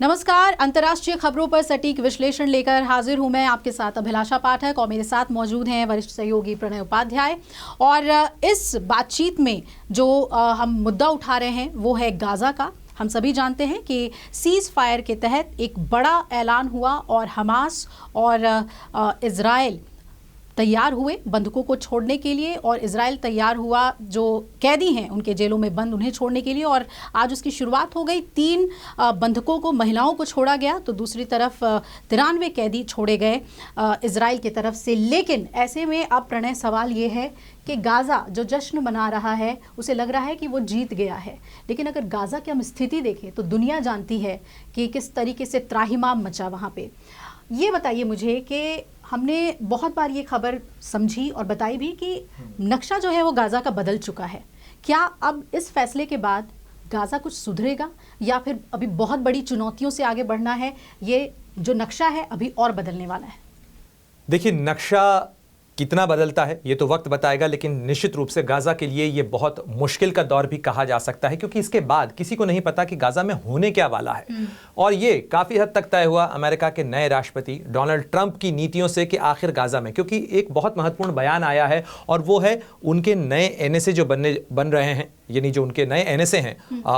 नमस्कार, अंतर्राष्ट्रीय खबरों पर सटीक विश्लेषण लेकर हाजिर हूं मैं आपके साथ अभिलाषा पाठक और मेरे साथ मौजूद हैं वरिष्ठ सहयोगी प्रणय उपाध्याय। और इस बातचीत में जो हम मुद्दा उठा रहे हैं वो है गाजा का। हम सभी जानते हैं कि सीज फायर के तहत एक बड़ा ऐलान हुआ और हमास और इजराइल तैयार हुए बंधकों को छोड़ने के लिए, और इजराइल तैयार हुआ जो कैदी हैं उनके जेलों में बंद उन्हें छोड़ने के लिए, और आज उसकी शुरुआत हो गई। 3 बंधकों को, महिलाओं को छोड़ा गया, तो दूसरी तरफ 93 कैदी छोड़े गए इजराइल की तरफ से। लेकिन ऐसे में अब प्रणय सवाल ये है कि गाजा जो जश्न मना रहा है उसे लग रहा है कि वो जीत गया है, लेकिन अगर गाजा की हम स्थिति देखें तो दुनिया जानती है कि किस तरीके से त्राहिमाम मचा वहाँ पे। ये बताइए मुझे कि हमने बहुत बार ये खबर समझी और बताई भी कि नक्शा जो है वो गाजा का बदल चुका है। क्या अब इस फैसले के बाद गाजा कुछ सुधरेगा या फिर अभी बहुत बड़ी चुनौतियों से आगे बढ़ना है? ये जो नक्शा है अभी और बदलने वाला है। देखिए, नक्शा कितना बदलता है ये तो वक्त बताएगा, लेकिन निश्चित रूप से गाजा के लिए ये बहुत मुश्किल का दौर भी कहा जा सकता है, क्योंकि इसके बाद किसी को नहीं पता कि गाजा में होने क्या वाला है। और ये काफी हद तक तय हुआ अमेरिका के नए राष्ट्रपति डोनाल्ड ट्रंप की नीतियों से कि आखिर गाजा में, क्योंकि एक बहुत महत्वपूर्ण बयान आया है और वो है उनके नए एनएसए जो बन रहे हैं, यानी जो उनके नए एनएसए हैं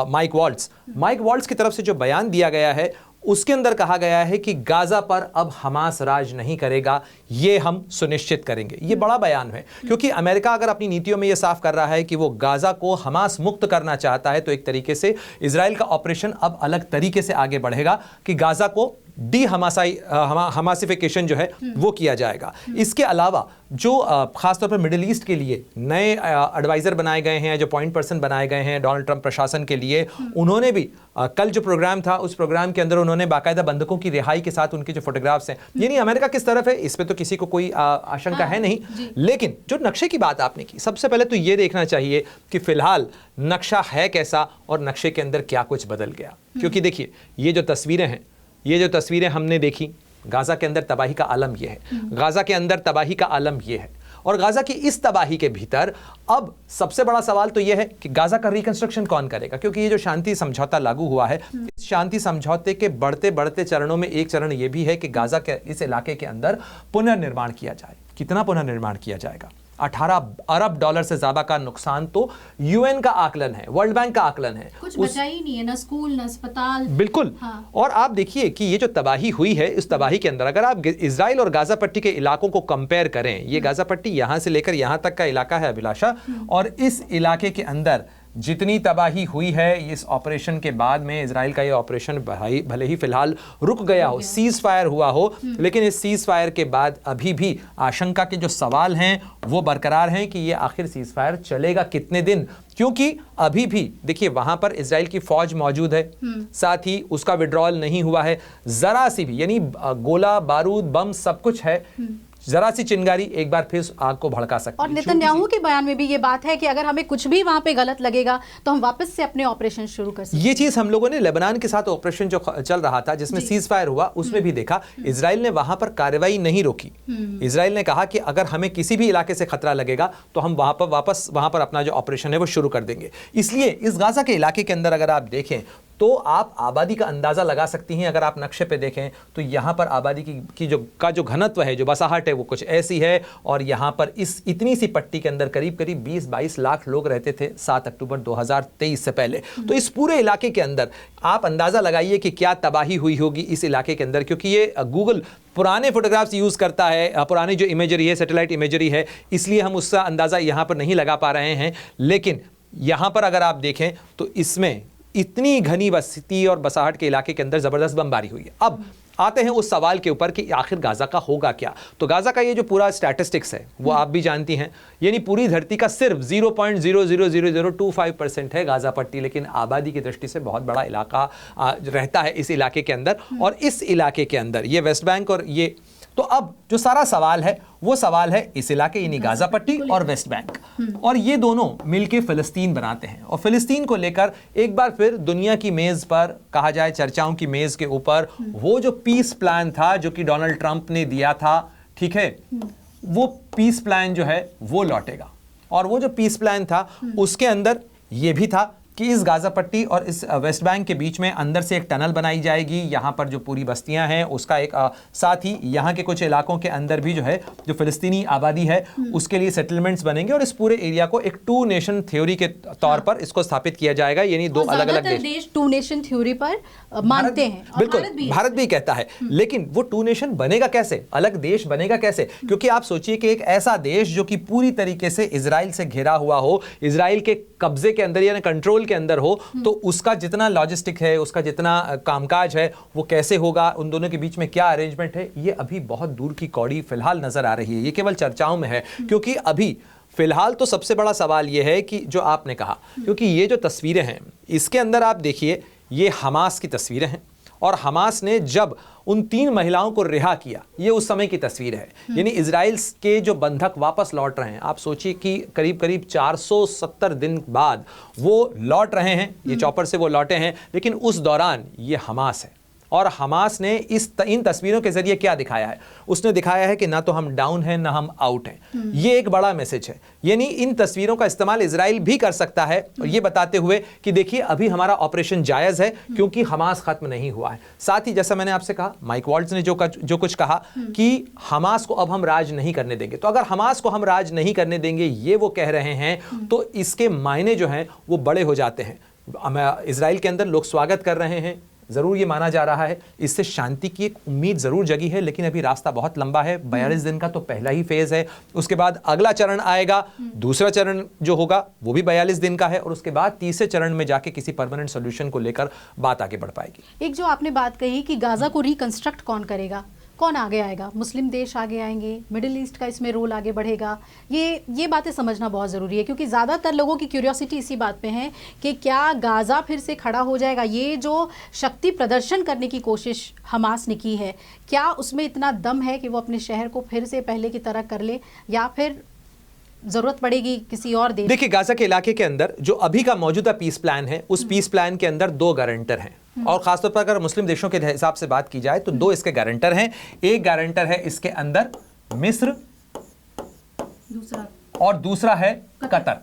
माइक वॉल्ट्ज की तरफ से जो बयान दिया गया है उसके अंदर कहा गया है कि गाजा पर अब हमास राज नहीं करेगा, ये हम सुनिश्चित करेंगे। ये बड़ा बयान है, क्योंकि अमेरिका अगर अपनी नीतियों में ये साफ कर रहा है कि वो गाजा को हमास मुक्त करना चाहता है, तो एक तरीके से इजराइल का ऑपरेशन अब अलग तरीके से आगे बढ़ेगा कि गाजा को हमासिफिकेशन जो है वो किया जाएगा। इसके अलावा जो खासतौर पर मिडिल ईस्ट के लिए नए एडवाइजर बनाए गए हैं, जो पॉइंट पर्सन बनाए गए हैं डोनाल्ड ट्रंप प्रशासन के लिए, उन्होंने भी कल जो प्रोग्राम था उस प्रोग्राम के अंदर उन्होंने बाकायदा बंधकों की रिहाई के साथ उनके जो फोटोग्राफ्स हैं, यानी अमेरिका किस तरफ है इस पे तो किसी को कोई आशंका है नहीं। लेकिन जो नक्शे की बात आपने की, सबसे पहले तो ये देखना चाहिए कि फिलहाल नक्शा है कैसा और नक्शे के अंदर क्या कुछ बदल गया। क्योंकि देखिए, ये जो तस्वीरें हमने देखी, गाजा के अंदर तबाही का आलम ये है, गाजा के अंदर तबाही का आलम ये है। और गाजा की इस तबाही के भीतर अब सबसे बड़ा सवाल तो यह है कि गाजा का रिकंस्ट्रक्शन कौन करेगा, क्योंकि ये जो शांति समझौता लागू हुआ है, इस शांति समझौते के बढ़ते बढ़ते चरणों में एक चरण ये भी है कि गाजा के इस इलाके के अंदर पुनर्निर्माण किया जाए। कितना पुनर्निर्माण किया जाएगा? 18 अरब डॉलर से ज्यादा का नुकसान तो यूएन का आकलन है, वर्ल्ड बैंक का आकलन है। कुछ बचा ही नहीं है, ना स्कूल ना अस्पताल। बिल्कुल। हाँ। और आप देखिए कि ये जो तबाही हुई है, इस तबाही के अंदर अगर आप इजराइल और गाजा पट्टी के इलाकों को कंपेयर करें, ये गाजा पट्टी यहां से लेकर यहां तक का इलाका है अभिलाषा, और इस इलाके के अंदर जितनी तबाही हुई है इस ऑपरेशन के बाद में, इजराइल का ये ऑपरेशन भले ही फिलहाल रुक गया हो, सीज फायर हुआ हो, लेकिन इस सीज फायर के बाद अभी भी आशंका के जो सवाल हैं वो बरकरार हैं कि ये आखिर सीज फायर चलेगा कितने दिन, क्योंकि अभी भी देखिए वहां पर इजराइल की फौज मौजूद है, साथ ही उसका विड्रॉल नहीं हुआ है जरा सी भी, यानी गोला बारूद बम सब कुछ है, जरा सी चिंगारी एक बार फिर आग को भड़का सकती है। और नेतन्याहू के बयान में भी ये बात है कि अगर हमें कुछ भी वहां पे गलत लगेगा तो हम वापस से अपने ऑपरेशन शुरू कर सकते हैं। ये चीज हम लोगों ने लेबनान के साथ ऑपरेशन जो चल रहा था जिसमें सीज फायर हुआ उसमें भी देखा, इजराइल ने वहां पर कार्रवाई नहीं रोकी। इजराइल ने कहा कि अगर हमें किसी भी इलाके से खतरा लगेगा तो हम वहां पर अपना जो ऑपरेशन है वो शुरू कर देंगे। इसलिए इस गाजा के इलाके के अंदर अगर आप देखें तो आप आबादी का अंदाजा लगा सकती हैं। अगर आप नक्शे पे देखें तो यहाँ पर आबादी की जो घनत्व है, जो बसाहट है, वो कुछ ऐसी है। और यहाँ पर इस इतनी सी पट्टी के अंदर करीब 20-22 लाख लोग रहते थे 7 अक्टूबर 2023 से पहले। तो इस पूरे इलाके के अंदर आप अंदाजा लगाइए कि क्या तबाही हुई होगी इस इलाके के अंदर, क्योंकि ये गूगल पुराने फोटोग्राफ्स यूज़ करता है, पुरानी जो इमेजरी है, सैटेलाइट इमेजरी है, इसलिए हम उसका अंदाज़ा यहाँ पर नहीं लगा पा रहे हैं। लेकिन यहाँ पर अगर आप देखें तो इसमें इतनी घनी बस्ती और बसाहट के इलाके के अंदर ज़बरदस्त बमबारी हुई है। अब आते हैं उस सवाल के ऊपर कि आखिर गाजा का होगा क्या। तो गाजा का ये जो पूरा स्टैटिस्टिक्स है वो आप भी जानती हैं, यानी पूरी धरती का सिर्फ 0.00025% है गाजा पट्टी, लेकिन आबादी की दृष्टि से बहुत बड़ा इलाका रहता है इस इलाके के अंदर। और इस इलाके के अंदर ये वेस्ट बैंक और ये, तो अब जो सारा सवाल है वो सवाल है इस इलाके यानी गाजा पट्टी और वेस्ट बैंक, और ये दोनों मिलके फिलिस्तीन बनाते हैं। और फिलिस्तीन को लेकर एक बार फिर दुनिया की मेज पर, कहा जाए चर्चाओं की मेज के ऊपर, वो जो पीस प्लान था जो कि डोनाल्ड ट्रंप ने दिया था, ठीक है, वो पीस प्लान जो है वो लौटेगा। और वो जो पीस प्लान था उसके अंदर ये भी था कि इस गाजा पट्टी और इस वेस्ट बैंक के बीच में अंदर से एक टनल बनाई जाएगी, यहाँ पर जो पूरी बस्तियां हैं उसका एक साथ ही यहाँ के कुछ इलाकों के अंदर भी जो है जो फिलिस्तीनी आबादी है उसके लिए सेटलमेंट्स बनेंगे और इस पूरे एरिया को एक टू नेशन थ्योरी के तौर पर इसको स्थापित किया जाएगा, यानी दो अलग अलग देश टू नेशन थ्योरी पर मानते हैं। बिल्कुल, भारत भी कहता है, लेकिन वो टू नेशन बनेगा कैसे, अलग देश बनेगा कैसे? क्योंकि आप सोचिए कि एक ऐसा देश जो कि पूरी तरीके से इजराइल से घिरा हुआ हो, इजराइल के कब्जे के अंदर यानी कंट्रोल के अंदर हो, तो उसका जितना लॉजिस्टिक है, उसका जितना कामकाज है वो कैसे होगा, उन दोनों के बीच में क्या अरेंजमेंट है, ये अभी बहुत दूर की कौड़ी फिलहाल नजर आ रही है। ये केवल चर्चाओं में है, क्योंकि अभी फिलहाल तो सबसे बड़ा सवाल ये है कि जो आपने कहा, क्योंकि ये जो तस्वीरें हैं इसके अंदर आप देखिए ये हमास की तस्वीरें हैं और हमास ने जब उन 3 महिलाओं को रिहा किया, ये उस समय की तस्वीर है, यानी इजराइल के जो बंधक वापस लौट रहे हैं। आप सोचिए कि करीब करीब 470 दिन बाद वो लौट रहे हैं, ये चॉपर से वो लौटे हैं, लेकिन उस दौरान ये हमास है और हमास ने इन तस्वीरों के जरिए क्या दिखाया है? उसने दिखाया है कि ना तो हम डाउन हैं ना हम आउट हैं। ये एक बड़ा मैसेज है, यानी इन तस्वीरों का इस्तेमाल इजराइल भी कर सकता है और ये बताते हुए कि देखिए अभी हमारा ऑपरेशन जायज है क्योंकि हमास खत्म नहीं हुआ है। साथ ही जैसा मैंने आपसे कहा, माइक वॉल्ट्ज ने जो कुछ कहा कि हमास को अब हम राज नहीं करने देंगे, तो अगर हमास को हम राज नहीं करने देंगे ये वो कह रहे हैं, तो इसके मायने जो हैं वो बड़े हो जाते हैं। इजराइल के अंदर लोग स्वागत कर रहे हैं, ज़रूर ये माना जा रहा है, इससे शांति की एक उम्मीद ज़रूर जगी है, लेकिन अभी रास्ता बहुत लंबा है। 42 दिन का तो पहला ही फेज़ है, उसके बाद अगला चरण आएगा, दूसरा चरण जो होगा वो भी 42 दिन का है और उसके बाद तीसरे चरण में जाके किसी परमानेंट सोल्यूशन को लेकर बात आगे बढ़ पाएगी। एक जो आपने बात कही कि गाज़ा को रिकंस्ट्रक्ट कौन करेगा, कौन आगे आएगा? मुस्लिम देश आगे आएंगे, मिडिल ईस्ट का इसमें रोल आगे बढ़ेगा, ये बातें समझना बहुत ज़रूरी है, क्योंकि ज़्यादातर लोगों की क्यूरियोसिटी इसी बात पे है कि क्या गाज़ा फिर से खड़ा हो जाएगा? ये जो शक्ति प्रदर्शन करने की कोशिश हमास ने की है, क्या उसमें इतना दम है कि वो अपने शहर को फिर से पहले की तरह कर ले, या फिर जरूरत पड़ेगी किसी और देश? देखिए, गाजा के इलाके के अंदर जो अभी का मौजूदा पीस प्लान है, उस पीस प्लान के अंदर 2 गारंटर हैं और खासतौर पर अगर मुस्लिम देशों के हिसाब से बात की जाए तो 2 इसके गारंटर हैं। एक गारंटर है इसके अंदर मिस्र और दूसरा है कतर।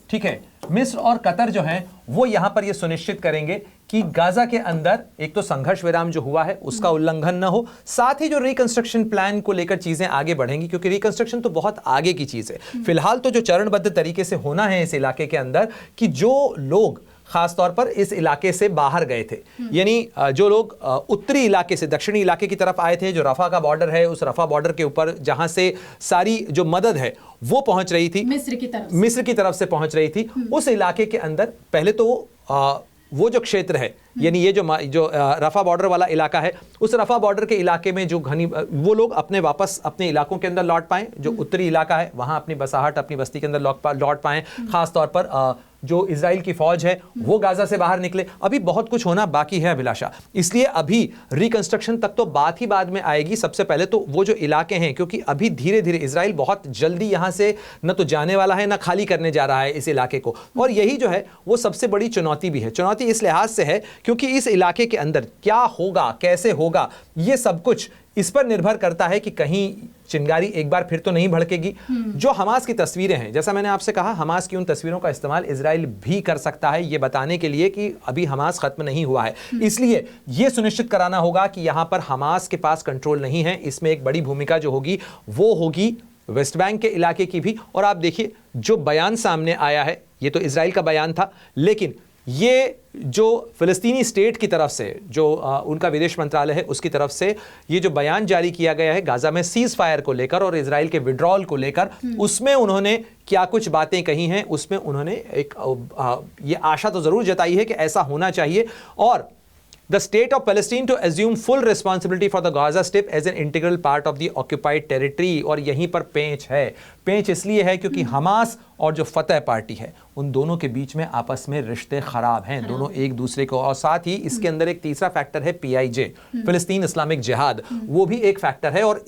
ठीक है, मिस्र और कतर जो हैं वो यहां पर ये सुनिश्चित करेंगे कि गाजा के अंदर एक तो संघर्ष विराम जो हुआ है उसका उल्लंघन न हो, साथ ही जो रिकंस्ट्रक्शन प्लान को लेकर चीजें आगे बढ़ेंगी, क्योंकि रिकंस्ट्रक्शन तो बहुत आगे की चीज है। फिलहाल तो जो चरणबद्ध तरीके से होना है इस इलाके के अंदर कि जो लोग खास तौर पर इस इलाके से बाहर गए थे, यानी जो लोग उत्तरी इलाके से दक्षिणी इलाके की तरफ आए थे, जो रफा का बॉर्डर है, उस रफा बॉर्डर के ऊपर जहां से सारी जो मदद है वो पहुंच रही थी, मिस्र की तरफ से पहुंच रही थी, उस इलाके के अंदर पहले तो वो जो क्षेत्र है, यानी ये जो रफा बॉर्डर वाला इलाका है, उस रफा बॉर्डर के इलाके में जो घनी वो लोग वापस अपने इलाकों के अंदर लौट पाएं, जो उत्तरी इलाका है वहां अपनी बसाहट अपनी बस्ती के अंदर लौट पाएं। खास तौर पर जो इजराइल की फौज है वो गाजा से बाहर निकले। अभी बहुत कुछ होना बाकी है अभिलाषा, इसलिए अभी रिकंस्ट्रक्शन तक तो बात ही बाद में आएगी। सबसे पहले तो वो जो इलाके हैं, क्योंकि अभी धीरे धीरे इजराइल बहुत जल्दी यहां से न तो जाने वाला है न खाली करने जा रहा है इस इलाके को, और यही जो है वो सबसे बड़ी चुनौती भी है। चुनौती इस लिहाज से है क्योंकि इस इलाके के अंदर क्या होगा, कैसे होगा, ये सब कुछ इस पर निर्भर करता है कि कहीं चिंगारी एक बार फिर तो नहीं भड़केगी। जो हमास की तस्वीरें हैं, जैसा मैंने आपसे कहा, हमास की उन तस्वीरों का इस्तेमाल इजराइल भी कर सकता है ये बताने के लिए कि अभी हमास खत्म नहीं हुआ है। इसलिए यह सुनिश्चित कराना होगा कि यहां पर हमास के पास कंट्रोल नहीं है। इसमें एक बड़ी भूमिका जो होगी वो होगी वेस्ट बैंक के इलाके की भी। और आप देखिए जो बयान सामने आया है, ये तो इजराइल का बयान था, लेकिन ये जो फिलिस्तीनी स्टेट की तरफ से जो उनका विदेश मंत्रालय है उसकी तरफ से ये जो बयान जारी किया गया है गाजा में सीज फायर को लेकर और इजराइल के विड्रॉल को लेकर, उसमें उन्होंने क्या कुछ बातें कही हैं, उसमें उन्होंने एक ये आशा तो जरूर जताई है कि ऐसा होना चाहिए और the state of Palestine to assume full responsibility for the Gaza Strip as an integral part of the occupied territory। और यहीं पर पेंच है। पेंच इसलिए है क्योंकि हमास और जो फतह पार्टी है उन दोनों के बीच में आपस में रिश्ते खराब हैं, दोनों एक दूसरे को, और साथ ही इसके अंदर एक तीसरा फैक्टर है PIJ, फिलिस्तीन इस्लामिक जिहाद, वो भी एक फैक्टर है। और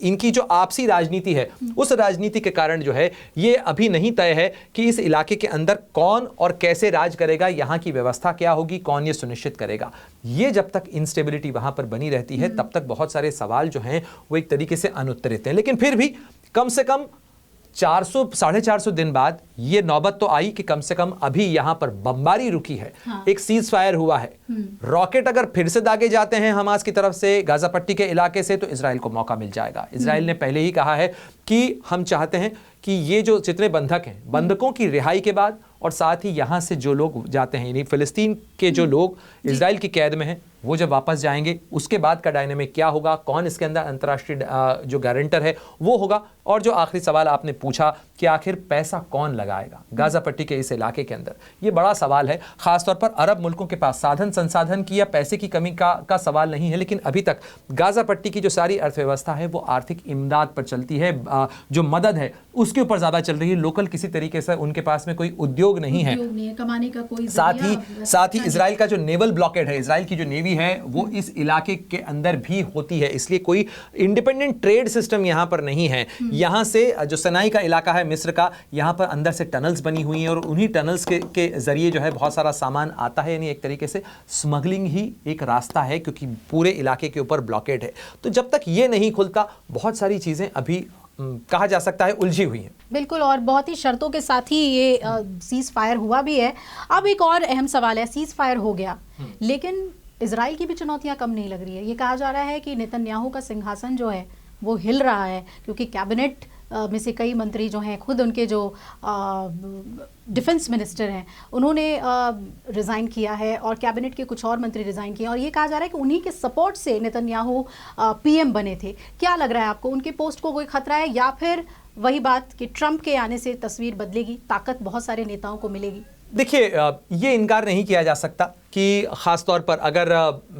इनकी जो आपसी राजनीति है उस राजनीति के कारण जो है ये अभी नहीं तय है कि इस इलाके के अंदर कौन और कैसे राज करेगा, यहाँ की व्यवस्था क्या होगी, कौन ये सुनिश्चित करेगा। ये जब तक इंस्टेबिलिटी वहां पर बनी रहती है तब तक बहुत सारे सवाल जो हैं वो एक तरीके से अनुत्तरित हैं। लेकिन फिर भी कम से कम 400 450 दिन बाद ये नौबत तो आई कि कम से कम अभी यहां पर बमबारी रुकी है। हाँ। एक सीज फायर हुआ है। रॉकेट अगर फिर से दागे जाते हैं हमास की तरफ से गाजा पट्टी के इलाके से तो इजराइल को मौका मिल जाएगा। इजराइल ने पहले ही कहा है कि हम चाहते हैं कि ये जो जितने बंधक हैं, बंधकों की रिहाई के बाद और साथ ही यहां से जो लोग जाते हैं, यानी फिलिस्तीन के जो लोग इजराइल की कैद में हैं, वो जब वापस जाएंगे उसके बाद का डायनेमिक क्या होगा, कौन इसके अंदर अंतर्राष्ट्रीय जो गारंटर है वो होगा। और जो आखिरी सवाल आपने पूछा कि आखिर पैसा कौन लगाएगा गाजा पट्टी के इस इलाके के अंदर, ये बड़ा सवाल है। खासतौर पर अरब मुल्कों के पास साधन संसाधन की या पैसे की कमी का सवाल नहीं है, लेकिन अभी तक गाजा पट्टी की जो सारी अर्थव्यवस्था है वो आर्थिक इमदाद पर चलती है, जो मदद है उसके ऊपर ज़्यादा चल रही है। लोकल किसी तरीके से उनके पास में कोई उद्योग नहीं है, कमाने का कोई साथ ही इजराइल का जो नेवल ब्लॉकेड है, इजराइल की जो नेवी है वो इस इलाके के अंदर भी होती है, इसलिए कोई इंडिपेंडेंट ट्रेड सिस्टम यहां पर नहीं है। यहां से जो सनाई का इलाका है मिस्र का, यहां पर अंदर से टनल्स बनी हुई हैं और उन्हीं टनल्स के जरिए जो है बहुत सारा सामान आता है, यानी एक तरीके से स्मगलिंग ही एक रास्ता है, क्योंकि पूरे इलाके के ऊपर ब्लॉकेड है। तो जब तक ये नहीं खुलता बहुत सारी चीजें अभी कहा जा सकता है उलझी हुई है। बिल्कुल, और बहुत ही शर्तों के साथ ही ये सीज फायर हुआ भी है। अब एक और अहम सवाल है, सीज फायर हो गया लेकिन इजराइल की भी चुनौतियां कम नहीं लग रही है। ये कहा जा रहा है कि नेतन्याहू का सिंहासन जो है वो हिल रहा है, क्योंकि कैबिनेट में से कई मंत्री जो हैं, खुद उनके जो डिफेंस मिनिस्टर हैं उन्होंने रिज़ाइन किया है और कैबिनेट के कुछ और मंत्री रिज़ाइन किए, और ये कहा जा रहा है कि उन्हीं के सपोर्ट से नेतन्याहू पीएम बने थे। क्या लग रहा है आपको, उनके पोस्ट को कोई खतरा है या फिर वही बात कि ट्रंप के आने से तस्वीर बदलेगी, ताकत बहुत सारे नेताओं को मिलेगी? देखिए, ये इनकार नहीं किया जा सकता कि ख़ास तौर पर अगर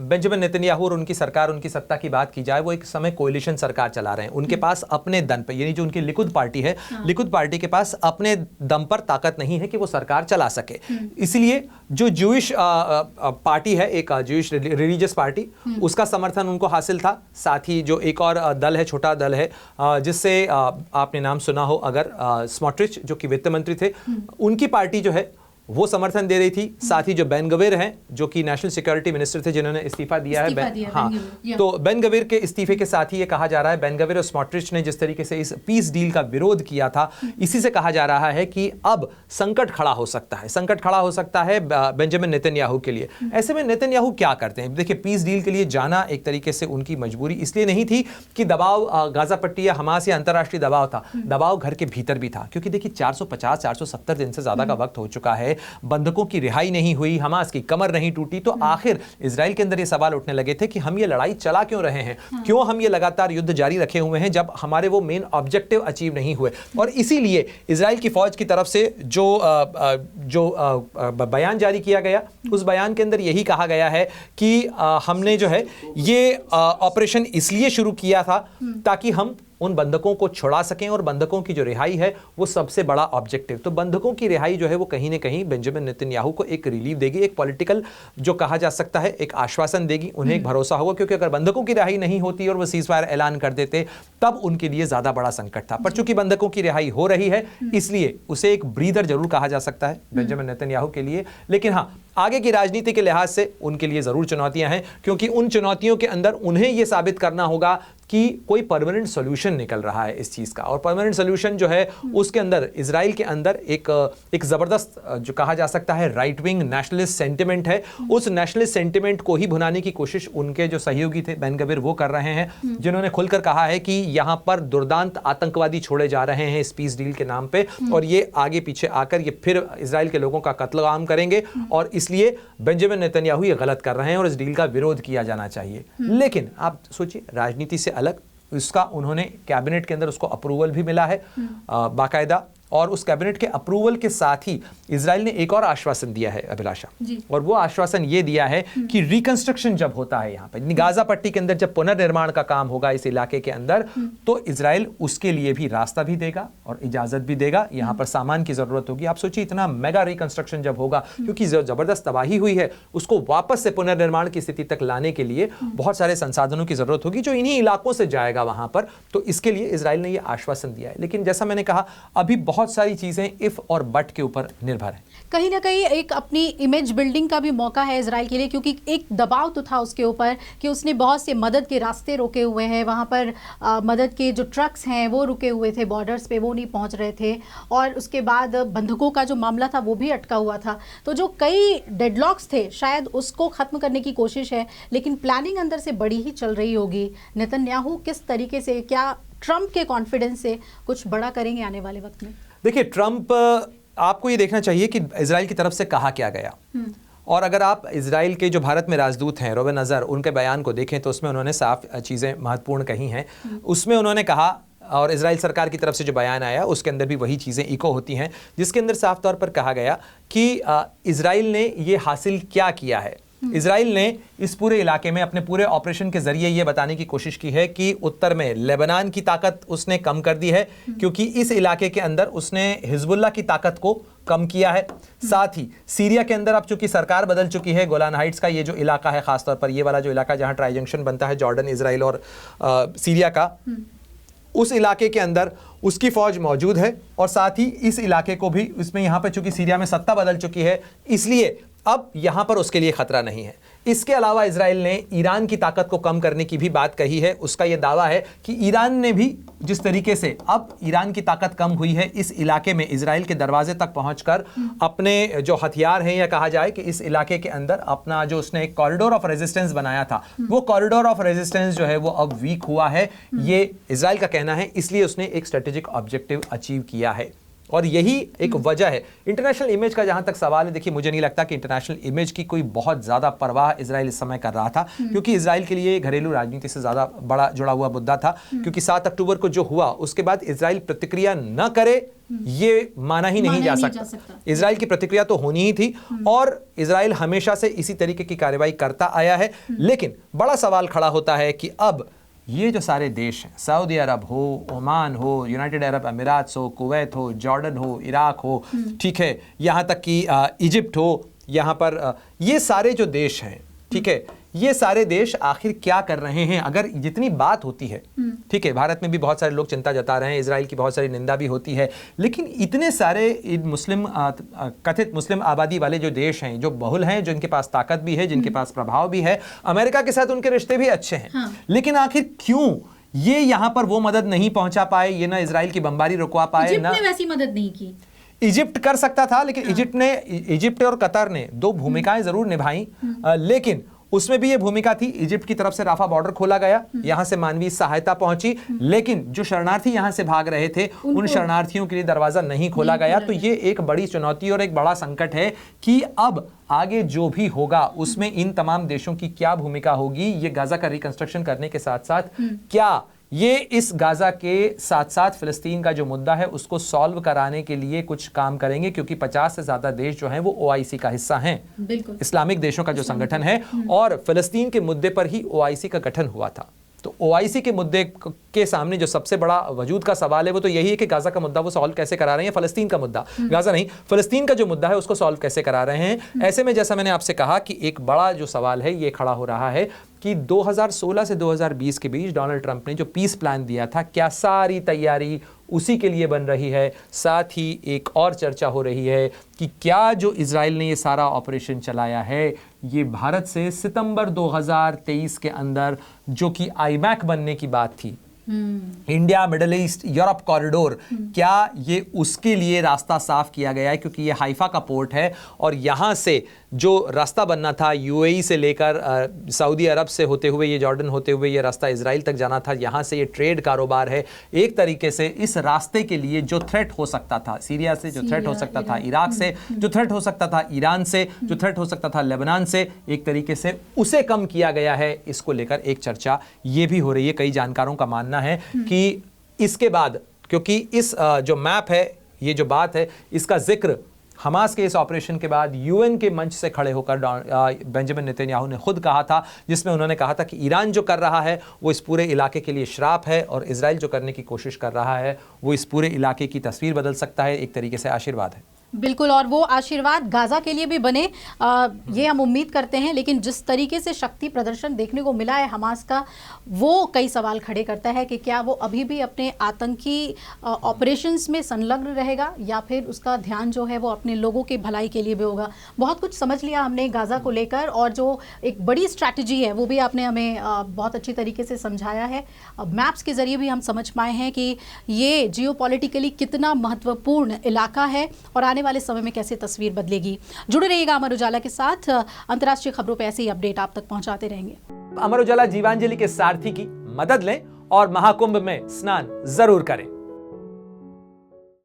बेंजामिन नेतन्याहू और उनकी सरकार, उनकी सत्ता की बात की जाए, वो एक समय कोलिशन सरकार चला रहे हैं। उनके पास अपने दम पर, यानी जो उनकी लिकुद पार्टी है, लिकुद पार्टी के पास अपने दम पर ताकत नहीं है कि वो सरकार चला सके। इसलिए जो जूइश पार्टी है, एक जूइश रिलीजियस पार्टी, उसका समर्थन उनको हासिल था। साथ ही जो एक और दल है, छोटा दल है जिससे आपने नाम सुना हो अगर, स्मोट्रिच जो कि वित्त मंत्री थे, उनकी पार्टी जो है वो समर्थन दे रही थी। साथ ही जो बेन गवीर हैं जो कि नेशनल सिक्योरिटी मिनिस्टर थे, जिन्होंने इस्तीफा दिया है, हाँ, तो बेन गवीर के इस्तीफे के साथ ही ये कहा जा रहा है, बेन गवीर और स्मोट्रिच ने जिस तरीके से इस पीस डील का विरोध किया था, इसी से कहा जा रहा है कि अब संकट खड़ा हो सकता है, संकट खड़ा हो सकता है बेंजामिन नेतन्याहू के लिए। ऐसे में नेतन्याहू क्या करते हैं? देखिए, पीस डील के लिए जाना एक तरीके से उनकी मजबूरी इसलिए नहीं थी कि दबाव गाजा पट्टी या हमास या अंतर्राष्ट्रीय दबाव था, दबाव घर के भीतर भी था, क्योंकि देखिए 450-470 दिन से ज्यादा का वक्त हो चुका है, बंधकों की रिहाई नहीं हुई, हमास की कमर नहीं टूटी, तो आखिर इजराइल के अंदर ये सवाल उठने लगे थे कि हम ये लड़ाई चला क्यों रहे हैं, क्यों हम ये लगातार युद्ध जारी रखे हुए हैं जब हमारे वो मेन ऑब्जेक्टिव अचीव नहीं हुए। और इसीलिए इजराइल की फौज की तरफ से जो बयान जारी किया गया, उस बयान के अंदर यही कहा गया है कि हमने जो है ये ऑपरेशन इसलिए शुरू किया था ताकि हम उन बंधकों को छुड़ा सकें, और बंधकों की जो रिहाई है वो सबसे बड़ा ऑब्जेक्टिव। तो बंधकों की रिहाई जो है वो कहीं ना कहीं बेंजामिन नेतन्याहू को एक रिलीफ देगी, एक पॉलिटिकल जो कहा जा सकता है एक आश्वासन देगी, उन्हें एक भरोसा होगा, क्योंकि अगर बंधकों की रिहाई नहीं होती और वो सीज फायर ऐलान कर देते तब उनके लिए ज्यादा बड़ा संकट था। पर चूंकि बंधकों की रिहाई हो रही है इसलिए उसे एक ब्रीदर जरूर कहा जा सकता है बेंजामिन नेतन्याहू के लिए। लेकिन हाँ, आगे की राजनीति के लिहाज से उनके लिए जरूर चुनौतियां हैं, क्योंकि उन चुनौतियों के अंदर उन्हें यह साबित करना होगा कि कोई परमानेंट सॉल्यूशन निकल रहा है इस चीज का, और परमानेंट सॉल्यूशन जो है उसके अंदर इजराइल के अंदर एक जबरदस्त जो कहा जा सकता है राइट विंग नेशनलिस्ट सेंटिमेंट है। उस नेशनलिस्ट सेंटिमेंट को ही भुनाने की कोशिश उनके जो सहयोगी थे बेन गवीर वो कर रहे हैं, जिन्होंने खुलकर कहा है कि यहां पर दुर्दांत आतंकवादी छोड़े जा रहे हैं इस पीस डील के नाम पे, और ये आगे पीछे आकर ये फिर इजराइल के लोगों का कत्लेआम करेंगे, और इसलिए बेंजामिन नेतन्याहू ये गलत कर रहे हैं और इस डील का विरोध किया जाना चाहिए। लेकिन आप सोचिए, राजनीति से अलग उसका उन्होंने कैबिनेट के अंदर उसको अप्रूवल भी मिला है बाकायदा, और उस कैबिनेट के अप्रूवल के साथ ही इजराइल ने एक और आश्वासन दिया है अभिलाषा, और वो आश्वासन ये दिया है कि रिकंस्ट्रक्शन जब होता है यहाँ पे गाजा पट्टी के अंदर, जब पुनर्निर्माण का काम होगा इस इलाके के अंदर, तो इजराइल उसके लिए भी रास्ता भी देगा और इजाजत भी देगा। यहाँ पर सामान की जरूरत होगी। आप सोचिए, इतना मेगा रिकंस्ट्रक्शन जब होगा, क्योंकि जबरदस्त तबाही हुई है, उसको वापस से पुनर्निर्माण की स्थिति तक लाने के लिए बहुत सारे संसाधनों की जरूरत होगी जो इन्हीं इलाकों से जाएगा वहां पर। तो इसके लिए इजराइल ने यह आश्वासन दिया है। लेकिन जैसा मैंने कहा, अभी बहुत बहुत सारी चीज़ें इफ़ और बट के ऊपर निर्भर है। कहीं ना कहीं एक अपनी इमेज बिल्डिंग का भी मौका है इजराइल के लिए, क्योंकि एक दबाव तो था उसके ऊपर कि उसने बहुत से मदद के रास्ते रोके हुए हैं, वहाँ पर मदद के जो ट्रक्स हैं वो रुके हुए थे बॉर्डर्स पे, वो नहीं पहुँच रहे थे, और उसके बाद बंधकों का जो मामला था वो भी अटका हुआ था। तो जो कई डेडलॉक्स थे शायद उसको ख़त्म करने की कोशिश है, लेकिन प्लानिंग अंदर से बड़ी ही चल रही होगी। नेतन्याहू किस तरीके से, क्या ट्रंप के कॉन्फिडेंस से कुछ बड़ा करेंगे आने वाले वक्त में? देखिए, ट्रंप, आपको ये देखना चाहिए कि इजराइल की तरफ से कहा क्या गया, और अगर आप इजराइल के जो भारत में राजदूत हैं रोबन अज़र, उनके बयान को देखें तो उसमें उन्होंने साफ चीज़ें महत्वपूर्ण कही हैं। उसमें उन्होंने कहा, और इजराइल सरकार की तरफ से जो बयान आया उसके अंदर भी वही चीज़ें इको होती हैं, जिसके अंदर साफ तौर पर कहा गया कि इजराइल ने ये हासिल क्या किया है। इजराइल ने इस पूरे इलाके में अपने पूरे ऑपरेशन के जरिए ये बताने की कोशिश की है कि उत्तर में लेबनान की ताकत उसने कम कर दी है, क्योंकि इस इलाके के अंदर उसने हिजबुल्लाह की ताकत को कम किया है। साथ ही सीरिया के अंदर अब चूंकि सरकार बदल चुकी है, गोलान हाइट्स का ये जो इलाका है, खासतौर पर ये वाला जो इलाका जहां ट्राई जंक्शन बनता है जॉर्डन, इजराइल और सीरिया का, उस इलाके के अंदर उसकी फौज मौजूद है, और साथ ही इस इलाके को भी, इसमें यहाँ पे चूंकि सीरिया में सत्ता बदल चुकी है, इसलिए अब यहाँ पर उसके लिए खतरा नहीं है। इसके अलावा इजराइल ने ईरान की ताकत को कम करने की भी बात कही है। उसका यह दावा है कि ईरान ने भी जिस तरीके से अब ईरान की ताकत कम हुई है, इस इलाके में इजराइल के दरवाजे तक पहुंचकर अपने जो हथियार हैं, या कहा जाए कि इस इलाके के अंदर अपना जो उसने एक कॉरिडोर ऑफ रेजिस्टेंस बनाया था, वो कॉरिडोर ऑफ रेजिस्टेंस जो है वो अब वीक हुआ है, ये इजराइल का कहना है। इसलिए उसने एक स्ट्रेटेजिक ऑब्जेक्टिव अचीव किया है, और यही एक वजह है। इंटरनेशनल इमेज का जहां तक सवाल है, देखिए मुझे नहीं लगता कि इंटरनेशनल इमेज की कोई बहुत ज़्यादा परवाह इजराइल इस समय कर रहा था, क्योंकि इजराइल के लिए घरेलू राजनीति से ज़्यादा बड़ा जुड़ा हुआ मुद्दा था। क्योंकि 7 अक्टूबर को जो हुआ उसके बाद इजराइल प्रतिक्रिया न करे, ये माना ही नहीं जा सकता। इजराइल की प्रतिक्रिया तो होनी ही थी, और इजराइल हमेशा से इसी तरीके की कार्रवाई करता आया है। लेकिन बड़ा सवाल खड़ा होता है कि अब ये जो सारे देश हैं, सऊदी अरब हो, ओमान हो, यूनाइटेड अरब अमीरात हो, कुवैत हो, जॉर्डन हो, इराक हो, ठीक है, यहाँ तक कि इजिप्ट हो, यहाँ पर ये सारे जो देश हैं, ठीक है, ये सारे देश आखिर क्या कर रहे हैं? अगर जितनी बात होती है, ठीक है, भारत में भी बहुत सारे लोग चिंता जता रहे हैं, इजराइल की बहुत सारी निंदा भी होती है, लेकिन इतने सारे मुस्लिम कथित मुस्लिम आबादी वाले जो देश हैं, जो बहुल हैं, जिनके पास ताकत भी है, जिनके पास प्रभाव भी है, अमेरिका के साथ उनके रिश्ते भी अच्छे हैं, हाँ। लेकिन आखिर क्यों ये यहाँ पर वो मदद नहीं पहुंचा पाए? ये ना इजराइल की बमबारी रुकवा पाए, ना वैसी मदद नहीं की। इजिप्ट कर सकता था, लेकिन इजिप्ट और कतर ने 2 भूमिकाएं जरूर निभाई, लेकिन उसमें भी ये भूमिका थी, इजिप्ट की तरफ से राफा बॉर्डर खोला गया, यहां से मानवीय सहायता पहुंची, लेकिन जो शरणार्थी यहां से भाग रहे थे उन शरणार्थियों के लिए दरवाजा नहीं खोला गया। तो ये एक बड़ी चुनौती और एक बड़ा संकट है कि अब आगे जो भी होगा उसमें इन तमाम देशों की क्या भूमिका होगी। ये गाजा का रिकंस्ट्रक्शन करने के साथ साथ क्या ये इस गाजा के साथ साथ फिलिस्तीन का जो मुद्दा है उसको सॉल्व कराने के लिए कुछ काम करेंगे, क्योंकि 50 से ज्यादा देश जो हैं वो OIC का हिस्सा हैं, इस्लामिक देशों का जो संगठन है, और फिलिस्तीन के मुद्दे पर ही OIC का गठन हुआ था। तो OIC के मुद्दे के सामने जो सबसे बड़ा वजूद का सवाल है वो तो यही है कि गाजा का मुद्दा वो सॉल्व कैसे करा रहे हैं, फिलिस्तीन का मुद्दा, गाजा नहीं, फिलिस्तीन का जो मुद्दा है उसको सॉल्व कैसे करा रहे हैं। ऐसे में जैसा मैंने आपसे कहा कि एक बड़ा जो सवाल है ये खड़ा हो रहा है कि 2016 से 2020 के बीच डोनाल्ड ट्रंप ने जो पीस प्लान दिया था, क्या सारी तैयारी उसी के लिए बन रही है? साथ ही एक और चर्चा हो रही है कि क्या जो इजराइल ने ये सारा ऑपरेशन चलाया है ये भारत से सितंबर 2023 के अंदर जो कि आईमैक बनने की बात थी, India middle east Europe corridor, क्या ये उसके लिए रास्ता साफ किया गया है? क्योंकि ये हाइफा का पोर्ट है और यहाँ से जो रास्ता बनना था UAE से लेकर सऊदी अरब से होते हुए, ये जॉर्डन होते हुए ये रास्ता इजराइल तक जाना था, यहाँ से ये ट्रेड कारोबार है। एक तरीके से इस रास्ते के लिए जो थ्रेट हो सकता था सीरिया से, जो थ्रेट हो सकता था इराक से, जो थ्रेट हो सकता था ईरान से, जो थ्रेट हो सकता था लेबनान से, एक तरीके से उसे कम किया गया है। इसको लेकर एक चर्चा ये भी हो रही है, कई जानकारों का मानना है कि इसके बाद, क्योंकि इस जो मैप है, ये जो बात है, इसका जिक्र हमास के इस ऑपरेशन के बाद UN के मंच से खड़े होकर बेंजामिन नेतन्याहू ने खुद कहा था, जिसमें उन्होंने कहा था कि ईरान जो कर रहा है वो इस पूरे इलाके के लिए श्राप है और इजराइल जो करने की कोशिश कर रहा है वो इस पूरे इलाके की तस्वीर बदल सकता है, एक तरीके से आशीर्वाद है। बिल्कुल, और वो आशीर्वाद गाजा के लिए भी बने, ये हम उम्मीद करते हैं। लेकिन जिस तरीके से शक्ति प्रदर्शन देखने को मिला है हमास का, वो कई सवाल खड़े करता है कि क्या वो अभी भी अपने आतंकी ऑपरेशंस में संलग्न रहेगा या फिर उसका ध्यान जो है वो अपने लोगों की भलाई के लिए भी होगा। बहुत कुछ समझ लिया हमने गाजा को लेकर, और जो एक बड़ी स्ट्रैटेजी है वो भी आपने हमें बहुत अच्छी तरीके से समझाया है। मैप्स के जरिए भी हम समझ पाए हैं कि ये जियोपॉलिटिकली कितना महत्वपूर्ण इलाका है और आने वाले समय में कैसे तस्वीर बदलेगी। जुड़े रहिएगा अमर उजाला के साथ, अंतर्राष्ट्रीय खबरों पे ऐसे ही अपडेट आप तक पहुंचाते रहेंगे। अमर उजाला जीवांजलि के सारथी की मदद लें और महाकुंभ में स्नान जरूर करें।